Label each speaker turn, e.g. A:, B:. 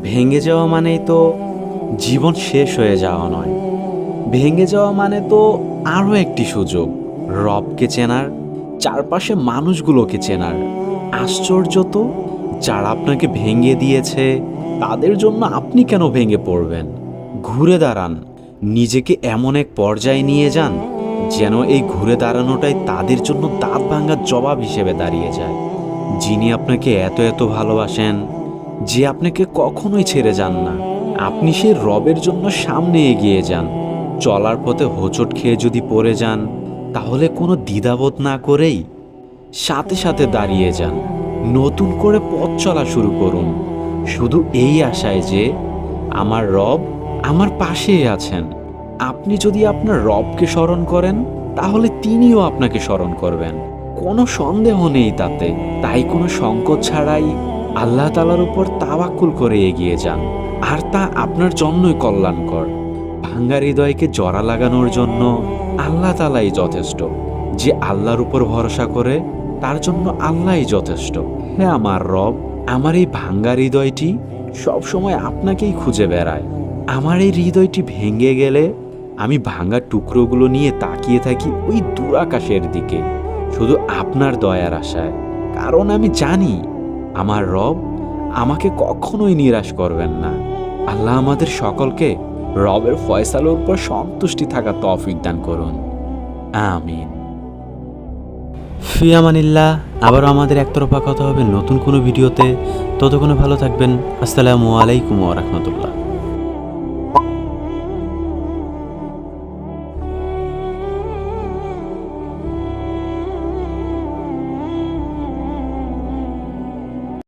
A: ভেঙে যাওয়া মানেই তো জীবন শেষ হয়ে যাওয়া নয়। ভেঙে যাওয়া মানে তো আরও একটি সুযোগ, রবকে চেনার, চারপাশে মানুষগুলোকে চেনার। আশ্চর্য তো, যারা আপনাকে ভেঙে দিয়েছে তাদের জন্য আপনি কেন ভেঙে পড়বেন? ঘুরে দাঁড়ান, নিজেকে এমন এক পর্যায়ে নিয়ে যান যেন এই ঘুরে দাঁড়ানোটাই তাদের জন্য দাঁত ভাঙার জবাব হিসেবে দাঁড়িয়ে যায়। যিনি আপনাকে এত এত ভালোবাসেন, যে আপনাকে কখনোই ছেড়ে যান না, আপনি সেই রবের জন্য সামনে এগিয়ে যান। চলার পথে হোঁচট খেয়ে যদি পড়ে যান, তাহলে কোনো দ্বিধাবোধ না করেই সাথে সাথে দাঁড়িয়ে যান, নতুন করে পথ চলা শুরু করুন, শুধু এই আশায় যে আমার রব আমার পাশেই আছেন। আপনি যদি আপনার রবকে স্মরণ করেন, তাহলে তিনিও আপনাকে স্মরণ করবেন, কোনো সন্দেহ নেই তাতে। তাই কোনো সংকোচ ছাড়াই আল্লাহ তাআলার উপর তাওয়াক্কুল করে এগিয়ে যান, আর তা আপনার জন্যই কল্যাণকর। ভাঙ্গা হৃদয়কে জোড়া লাগানোর জন্য আল্লাহ তাআলাই যথেষ্ট। যে আল্লাহর উপর ভরসা করে, তার জন্য আল্লাহই যথেষ্ট। হে আমার রব, আমার এই ভাঙ্গা হৃদয়টি সবসময় আপনাকেই খুঁজে বেড়ায়। আমার এই হৃদয়টি ভেঙে গেলে আমি ভাঙ্গা টুকরোগুলো নিয়ে তাকিয়ে থাকি ওই দূর আকাশের দিকে, শুধু আপনার দয়ার আশায়। কারণ আমি জানি আমার রব আমাকে কখনোই নিরাশ করবেন না। আল্লাহ আমাদের সকলকে রবের ফয়সালার উপর সন্তুষ্টি থাকা তৌফিক দান করুন, আমিন। ফি আমানিল্লাহ। আবারও আমাদের একতরফা কথা হবে নতুন কোনো ভিডিওতে। ততক্ষণে ভালো থাকবেন। আসসালামু আলাইকুম ওয়া রাহমাতুল্লাহ।